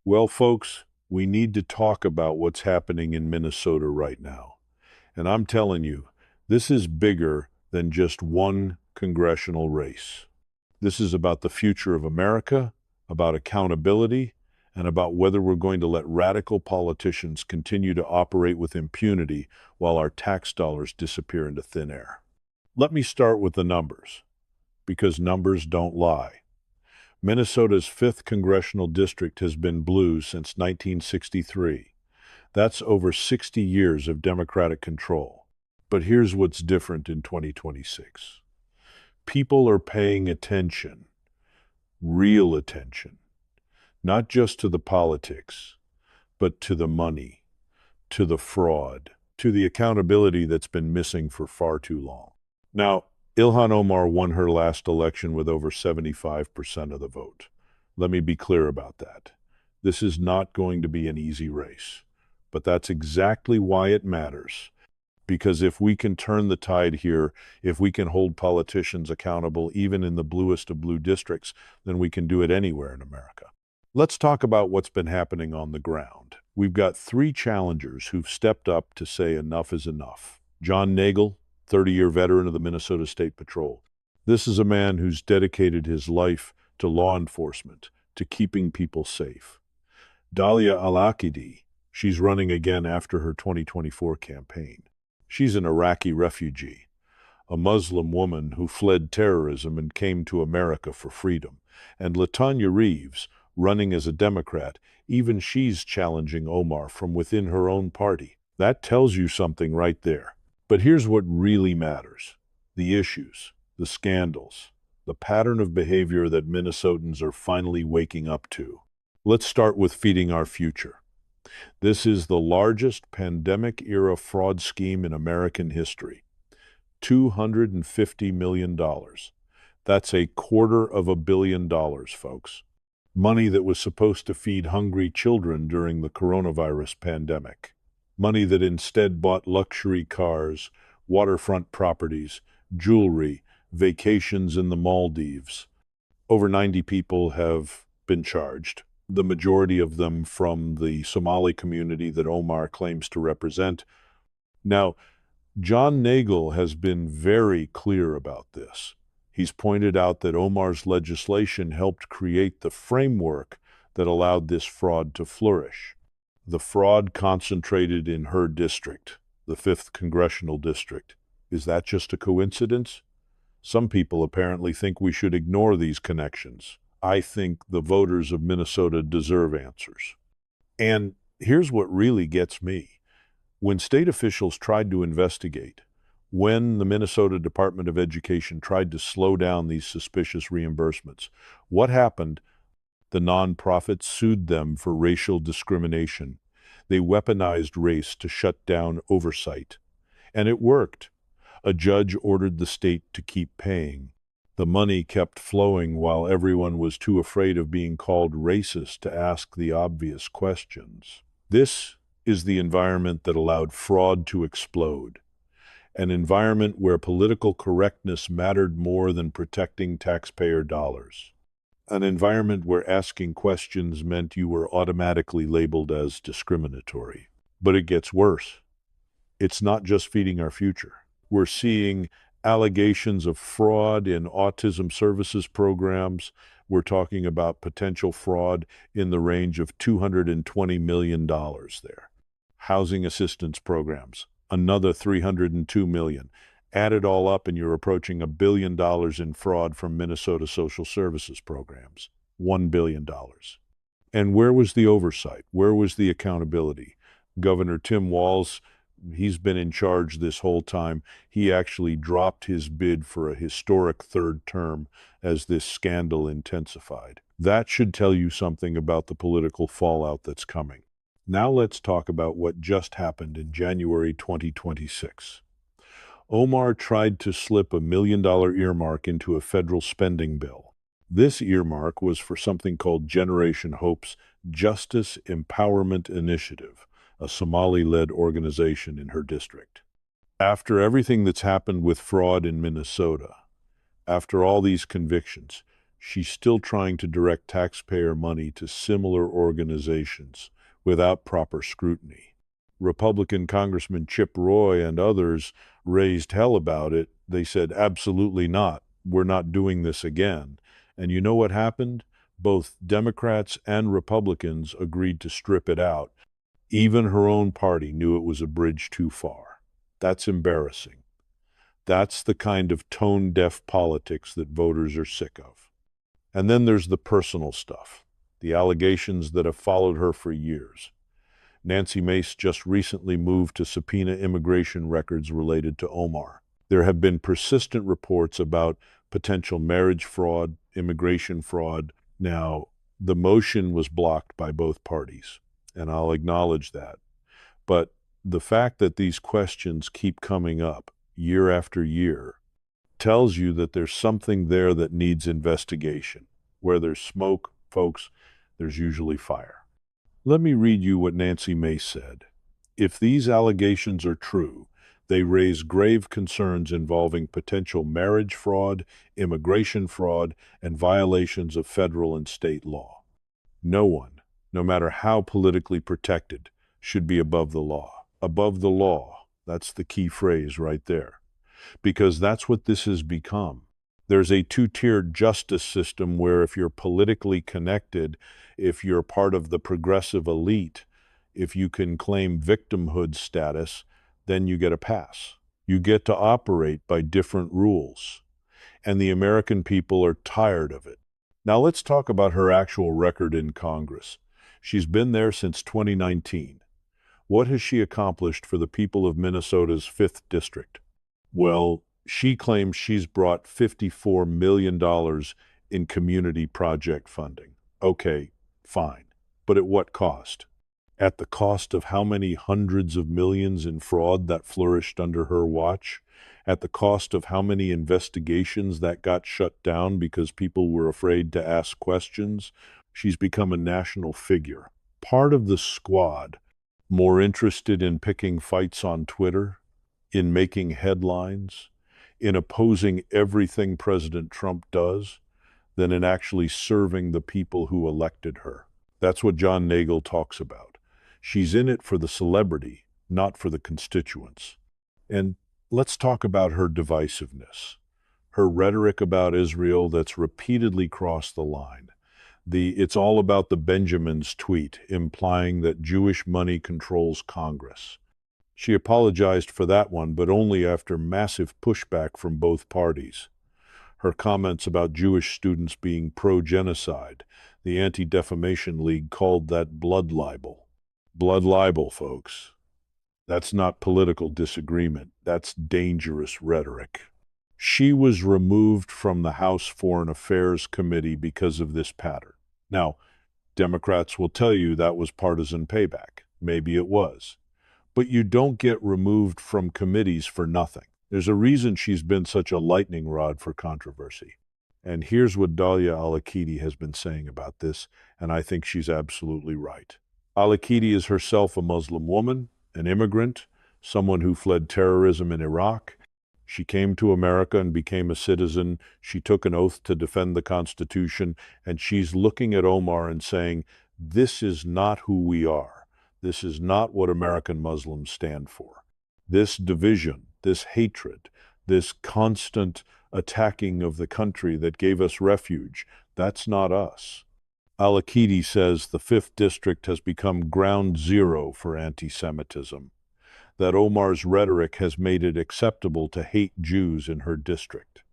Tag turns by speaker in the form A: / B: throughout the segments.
A: Well, folks, we need to talk about what's happening in Minnesota right now. And I'm telling you, this is bigger than just one congressional race. This is about the future of America, about accountability, and about whether we're going to let radical politicians continue to operate with impunity while our tax dollars disappear into thin air. Let me start with the numbers, because numbers don't lie. Minnesota's 5th congressional district has been blue since 1963. That's over 60 years of Democratic control. But here's what's different in 2026. People are paying attention, real attention, not just to the politics, but to the money, to the fraud, to the accountability that's been missing for far too long. Now, Ilhan Omar won her last election with over 75% of the vote. Let me be clear about that. This is not going to be an easy race, but that's exactly why it matters. Because if we can turn the tide here, if we can hold politicians accountable even in the bluest of blue districts, then we can do it anywhere in America. Let's talk about what's been happening on the ground. We've got three challengers who've stepped up to say enough is enough. John Nagel, 30-year veteran of the Minnesota State Patrol. This is a man who's dedicated his life to law enforcement, to keeping people safe. Dalia Al-Aqidi, she's running again after her 2024 campaign. She's an Iraqi refugee, a Muslim woman who fled terrorism and came to America for freedom. And LaTanya Reeves, running as a Democrat, even she's challenging Omar from within her own party. That tells you something right there. But here's what really matters: the issues, the scandals, the pattern of behavior that Minnesotans are finally waking up to. Let's start with feeding our future. This is the largest pandemic-era fraud scheme in American history. $250 million. That's $250 million, folks. Money that was supposed to feed hungry children during the coronavirus pandemic. Money that instead bought luxury cars, waterfront properties, jewelry, vacations in the Maldives. Over 90 people have been charged, the majority of them from the Somali community that Omar claims to represent. Now, John Nagel has been very clear about this. He's pointed out that Omar's legislation helped create the framework that allowed this fraud to flourish. The fraud concentrated in her district, the 5th congressional district. Is that just a coincidence? Some people apparently think we should ignore these connections. I think the voters of Minnesota deserve answers. And here's what really gets me. When state officials tried to investigate, when the Minnesota Department of Education tried to slow down these suspicious reimbursements, what happened? The nonprofits sued them for racial discrimination. They weaponized race to shut down oversight. And it worked. A judge ordered the state to keep paying. The money kept flowing while everyone was too afraid of being called racist to ask the obvious questions. This is the environment that allowed fraud to explode. An environment where political correctness mattered more than protecting taxpayer dollars. An environment where asking questions meant you were automatically labeled as discriminatory. But it gets worse. It's not just feeding our future. We're seeing allegations of fraud in autism services programs. We're talking about potential fraud in the range of $220 million there. Housing assistance programs, another $302 million. Add it all up and you're approaching $1 billion in fraud from Minnesota social services programs. $1 billion. And where was the oversight? Where was the accountability? Governor Tim Walz, he's been in charge this whole time. He actually dropped his bid for a historic third term as this scandal intensified. That should tell you something about the political fallout that's coming. Now let's talk about what just happened in January 2026. Omar tried to slip $1 million earmark into a federal spending bill. This earmark was for something called Generation Hope's Justice Empowerment Initiative, a Somali-led organization in her district. After everything that's happened with fraud in Minnesota, after all these convictions, She's still trying to direct taxpayer money to similar organizations without proper scrutiny. Republican Congressman Chip Roy and others raised hell about it. They said, absolutely not. We're not doing this again. And you know what happened? Both Democrats and Republicans agreed to strip it out. Even her own party knew it was a bridge too far. That's embarrassing. That's the kind of tone-deaf politics that voters are sick of. And then there's the personal stuff, the allegations that have followed her for years. Nancy Mace just recently moved to subpoena immigration records related to Omar. There have been persistent reports about potential marriage fraud, immigration fraud. Now, the motion was blocked by both parties, and I'll acknowledge that. But the fact that these questions keep coming up year after year tells you that there's something there that needs investigation. Where there's smoke, folks, there's usually fire. Let me read you what Nancy Mace said. If these allegations are true, they raise grave concerns involving potential marriage fraud, immigration fraud, and violations of federal and state law. No one, no matter how politically protected, should be above the law. Above the law, that's the key phrase right there. Because that's what this has become. There's a two-tiered justice system where if you're politically connected, if you're part of the progressive elite, if you can claim victimhood status, then you get a pass. You get to operate by different rules. And the American people are tired of it. Now let's talk about her actual record in Congress. She's been there since 2019. What has she accomplished for the people of Minnesota's 5th District? Well, she claims she's brought $54 million in community project funding. Okay, fine. But at what cost? At the cost of how many hundreds of millions in fraud that flourished under her watch? At the cost of how many investigations that got shut down because people were afraid to ask questions? She's become a national figure. Part of the squad, more interested in picking fights on Twitter, in making headlines, in opposing everything President Trump does, than in actually serving the people who elected her. That's what John Nagel talks about. She's in it for the celebrity, not for the constituents. And let's talk about her divisiveness, her rhetoric about Israel that's repeatedly crossed the line. It's all about the Benjamins tweet, implying that Jewish money controls Congress. She apologized for that one, but only after massive pushback from both parties. Her comments about Jewish students being pro-genocide, the Anti-Defamation League called that blood libel. Blood libel, folks. That's not political disagreement. That's dangerous rhetoric. She was removed from the House Foreign Affairs Committee because of this pattern. Now, Democrats will tell you that was partisan payback. Maybe it was. But you don't get removed from committees for nothing. There's a reason she's been such a lightning rod for controversy. And here's what Dalia Al-Akidi has been saying about this, and I think she's absolutely right. Al-Akidi is herself a Muslim woman, an immigrant, someone who fled terrorism in Iraq. She came to America and became a citizen. She took an oath to defend the Constitution, and she's looking at Omar and saying, this is not who we are. This is not what American Muslims stand for. This division, this hatred, this constant attacking of the country that gave us refuge, that's not us. Al-Akidi says the 5th District has become ground zero for anti-Semitism, that Omar's rhetoric has made it acceptable to hate Jews in her district.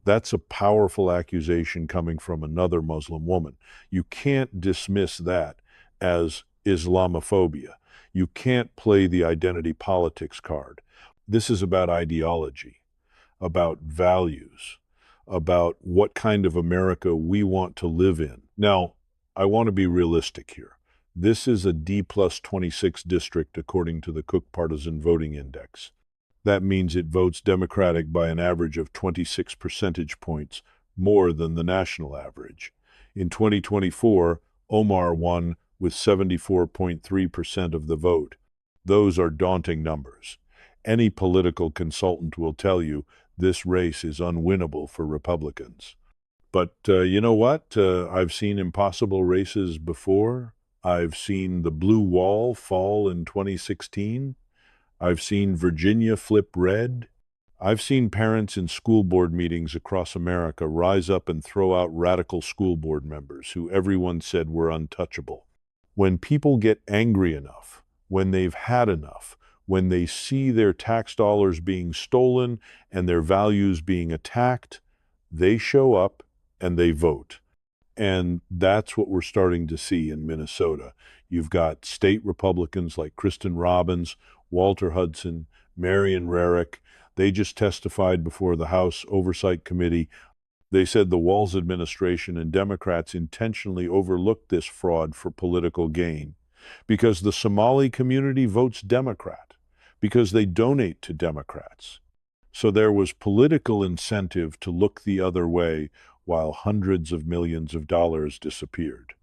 A: That's a powerful accusation coming from another Muslim woman. You can't dismiss that as Islamophobia. You can't play the identity politics card. This is about ideology, about values, about what kind of America we want to live in. Now, I want to be realistic here. This is a D+26 district according to the Cook Partisan Voting Index. That means it votes Democratic by an average of 26 percentage points more than the national average. In 2024, Omar won with 74.3% of the vote. Those are daunting numbers. Any political consultant will tell you this race is unwinnable for Republicans. But you know what? I've seen impossible races before. I've seen the blue wall fall in 2016. I've seen Virginia flip red. I've seen parents in school board meetings across America rise up and throw out radical school board members who everyone said were untouchable. When people get angry enough, when they've had enough, when they see their tax dollars being stolen and their values being attacked, they show up and they vote. And that's what we're starting to see in Minnesota. You've got state Republicans like Kristen Robbins, Walter Hudson, Marion Rarick. They just testified before the House Oversight Committee. They said the Walz administration and Democrats intentionally overlooked this fraud for political gain because the Somali community votes Democrat, because they donate to Democrats. So there was political incentive to look the other way while hundreds of millions of dollars disappeared.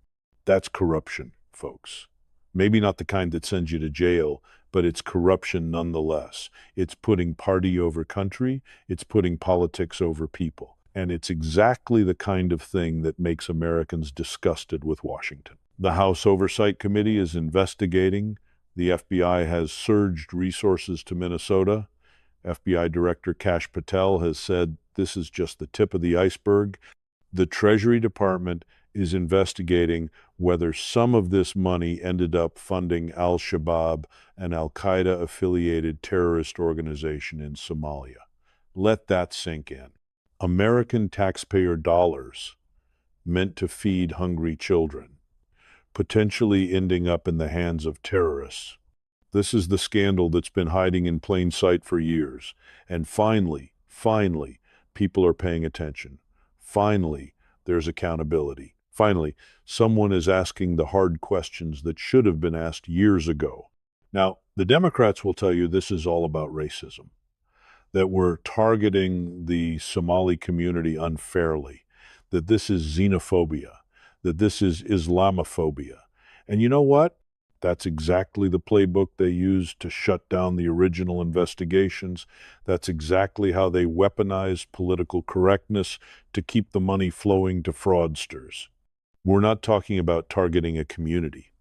A: That's corruption, folks. Maybe not the kind that sends you to jail, but it's corruption nonetheless. It's putting party over country, it's putting politics over people. And it's exactly the kind of thing that makes Americans disgusted with Washington. The House Oversight Committee is investigating. The FBI has surged resources to Minnesota. FBI Director Kash Patel has said this is just the tip of the iceberg. The Treasury Department is investigating whether some of this money ended up funding al-Shabaab, an al-Qaeda-affiliated terrorist organization in Somalia. Let that sink in. American taxpayer dollars meant to feed hungry children, potentially ending up in the hands of terrorists. This is the scandal that's been hiding in plain sight for years. And finally, people are paying attention. Finally, there's accountability. Finally, someone is asking the hard questions that should have been asked years ago. Now, the Democrats will tell you this is all about racism, that we're targeting the Somali community unfairly, that this is xenophobia, that this is Islamophobia. And you know what? That's exactly the playbook they used to shut down the original investigations. That's exactly how they weaponized political correctness to keep the money flowing to fraudsters. We're not talking about targeting a community.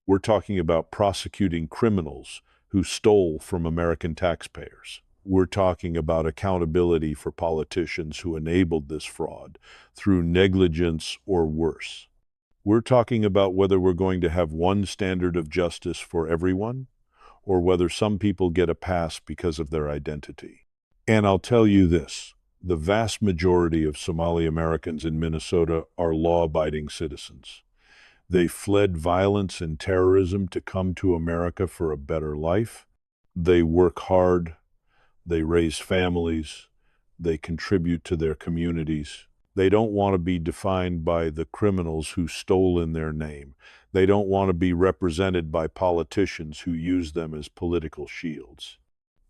A: We're talking about prosecuting criminals who stole from American taxpayers. We're talking about accountability for politicians who enabled this fraud through negligence or worse. We're talking about whether we're going to have one standard of justice for everyone, or whether some people get a pass because of their identity. And I'll tell you this, the vast majority of Somali Americans in Minnesota are law-abiding citizens. They fled violence and terrorism to come to America for a better life. They work hard, they raise families, they contribute to their communities. They don't want to be defined by the criminals who stole in their name. They don't want to be represented by politicians who use them as political shields.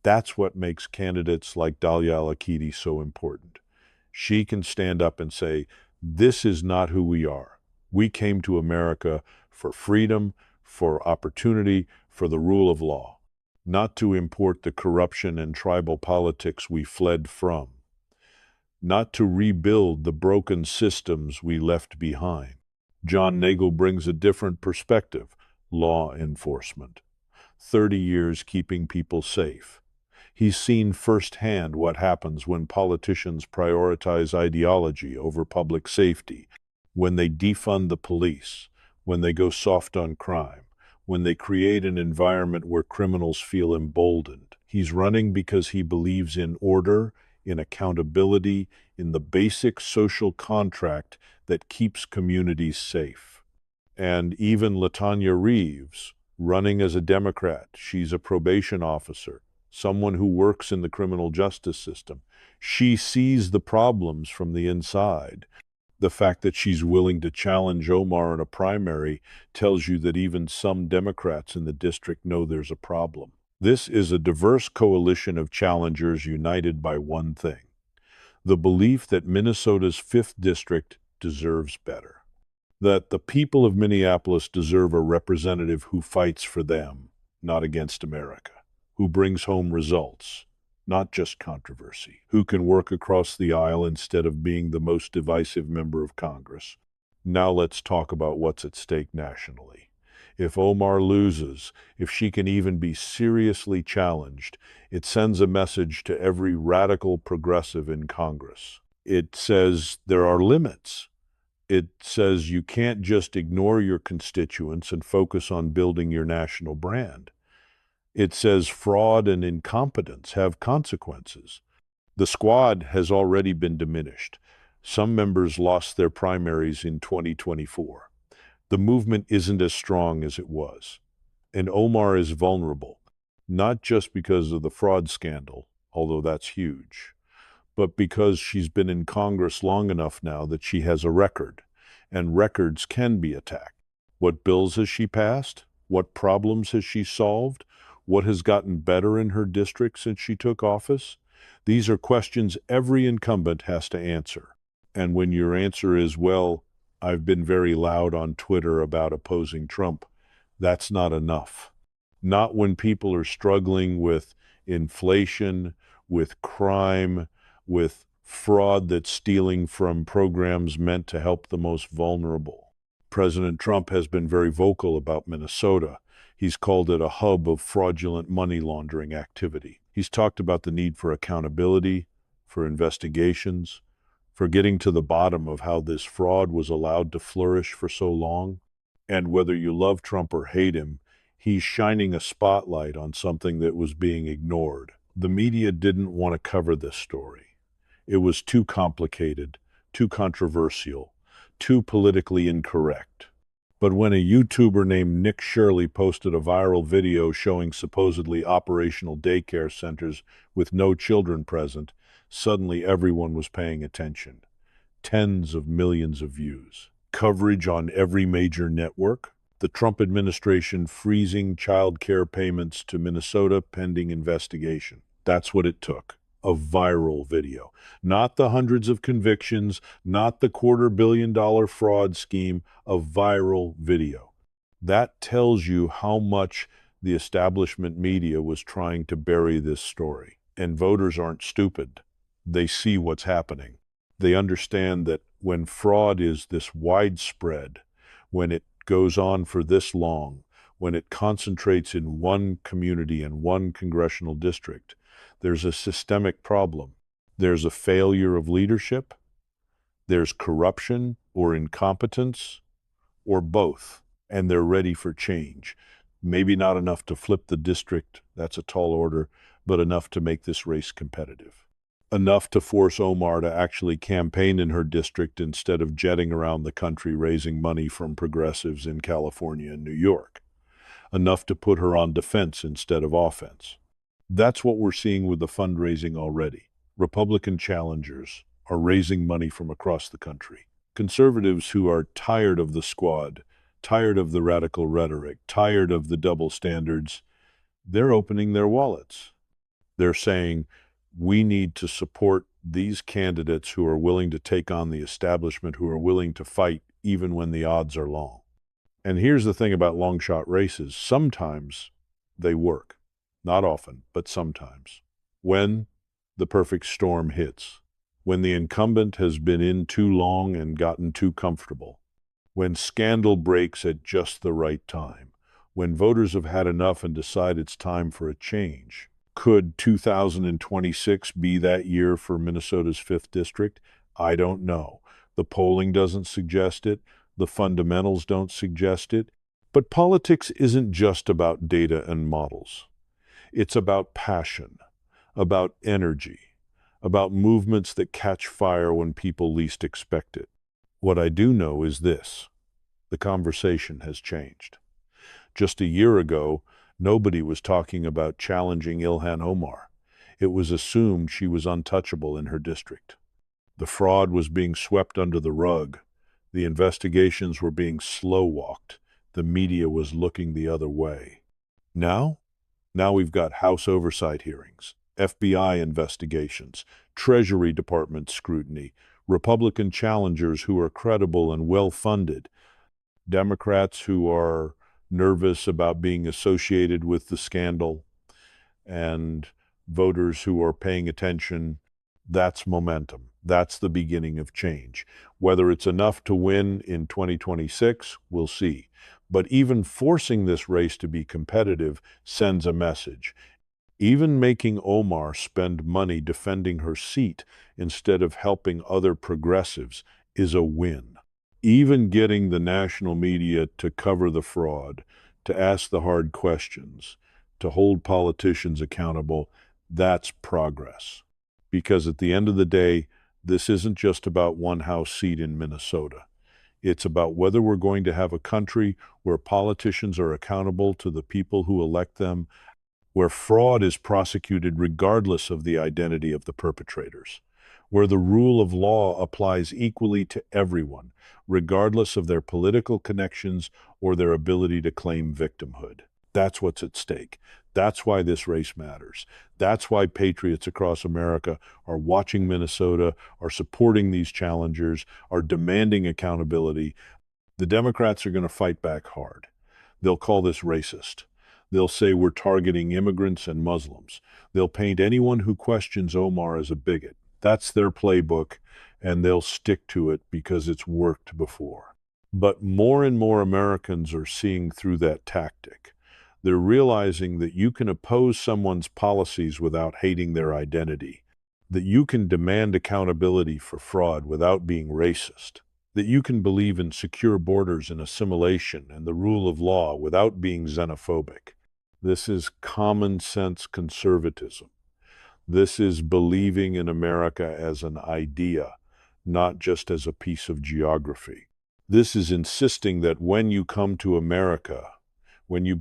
A: That's what makes candidates like Dahlia Al-Akidi so important. She can stand up and say, this is not who we are. We came to America for freedom, for opportunity, for the rule of law, not to import the corruption and tribal politics we fled from, not to rebuild the broken systems we left behind. John Nagel brings a different perspective, law enforcement. 30 years keeping people safe. He's seen firsthand what happens when politicians prioritize ideology over public safety, when they defund the police, when they go soft on crime, when they create an environment where criminals feel emboldened. He's running because he believes in order, in accountability, in the basic social contract that keeps communities safe. And even LaTanya Reeves, running as a Democrat, she's a probation officer, someone who works in the criminal justice system. She sees the problems from the inside. The fact that she's willing to challenge Omar in a primary tells you that even some Democrats in the district know there's a problem. This is a diverse coalition of challengers united by one thing: the belief that Minnesota's 5th District deserves better, that the people of Minneapolis deserve a representative who fights for them, not against America, who brings home results, not just controversy. Who can work across the aisle instead of being the most divisive member of Congress? Now let's talk about what's at stake nationally. If Omar loses, if she can even be seriously challenged, it sends a message to every radical progressive in Congress. It says there are limits. It says you can't just ignore your constituents and focus on building your national brand. It says fraud and incompetence have consequences. The squad has already been diminished. Some members lost their primaries in 2024. The movement isn't as strong as it was. And Omar is vulnerable, not just because of the fraud scandal, although that's huge, but because she's been in Congress long enough now that she has a record, and records can be attacked. What bills has she passed? What problems has she solved? What has gotten better in her district since she took office? These are questions every incumbent has to answer. And when your answer is, well, I've been very loud on Twitter about opposing Trump, that's not enough. Not when people are struggling with inflation, with crime, with fraud that's stealing from programs meant to help the most vulnerable. President Trump has been very vocal about Minnesota. He's called it a hub of fraudulent money laundering activity. He's talked about the need for accountability, for investigations, for getting to the bottom of how this fraud was allowed to flourish for so long. And whether you love Trump or hate him, he's shining a spotlight on something that was being ignored. The media didn't want to cover this story. It was too complicated, too controversial, too politically incorrect. But when a YouTuber named Nick Shirley posted a viral video showing supposedly operational daycare centers with no children present, suddenly everyone was paying attention. Tens of millions of views. Coverage on every major network. The Trump administration freezing child care payments to Minnesota pending investigation. That's what it took. A viral video. Not the hundreds of convictions, not the $250 million fraud scheme, a viral video. That tells you how much the establishment media was trying to bury this story. And voters aren't stupid. They see what's happening. They understand that when fraud is this widespread, when it goes on for this long, when it concentrates in one community and one congressional district, there's a systemic problem. There's a failure of leadership, there's corruption or incompetence, or both, and they're ready for change. Maybe not enough to flip the district, that's a tall order, but enough to make this race competitive. Enough to force Omar to actually campaign in her district instead of jetting around the country raising money from progressives in California and New York. Enough to put her on defense instead of offense. That's what we're seeing with the fundraising already. Republican challengers are raising money from across the country. Conservatives who are tired of the squad, tired of the radical rhetoric, tired of the double standards, they're opening their wallets. They're saying, we need to support these candidates who are willing to take on the establishment, who are willing to fight even when the odds are long. And here's the thing about long shot races. Sometimes they work. Not often, but sometimes. When the perfect storm hits. When the incumbent has been in too long and gotten too comfortable. When scandal breaks at just the right time. When voters have had enough and decide it's time for a change. Could 2026 be that year for Minnesota's 5th district? I don't know. The polling doesn't suggest it. The fundamentals don't suggest it. But politics isn't just about data and models. It's about passion, about energy, about movements that catch fire when people least expect it. What I do know is this: the conversation has changed. Just a year ago, nobody was talking about challenging Ilhan Omar. It was assumed she was untouchable in her district. The fraud was being swept under the rug. The investigations were being slow-walked. The media was looking the other way. Now we've got House oversight hearings, FBI investigations, Treasury Department scrutiny, Republican challengers who are credible and well-funded, Democrats who are nervous about being associated with the scandal, and voters who are paying attention. That's momentum. That's the beginning of change. Whether it's enough to win in 2026, we'll see. But even forcing this race to be competitive sends a message. Even making Omar spend money defending her seat instead of helping other progressives is a win. Even getting the national media to cover the fraud, to ask the hard questions, to hold politicians accountable, that's progress. Because at the end of the day, this isn't just about one House seat in Minnesota. It's about whether we're going to have a country where politicians are accountable to the people who elect them, where fraud is prosecuted regardless of the identity of the perpetrators, where the rule of law applies equally to everyone, regardless of their political connections or their ability to claim victimhood. That's what's at stake. That's why this race matters. That's why patriots across America are watching Minnesota, are supporting these challengers, are demanding accountability. The Democrats are going to fight back hard. They'll call this racist. They'll say we're targeting immigrants and Muslims. They'll paint anyone who questions Omar as a bigot. That's their playbook, and they'll stick to it because it's worked before. But more and more Americans are seeing through that tactic. They're realizing that you can oppose someone's policies without hating their identity, that you can demand accountability for fraud without being racist, that you can believe in secure borders and assimilation and the rule of law without being xenophobic. This is common sense conservatism. This is believing in America as an idea, not just as a piece of geography. This is insisting that when you come to America, when you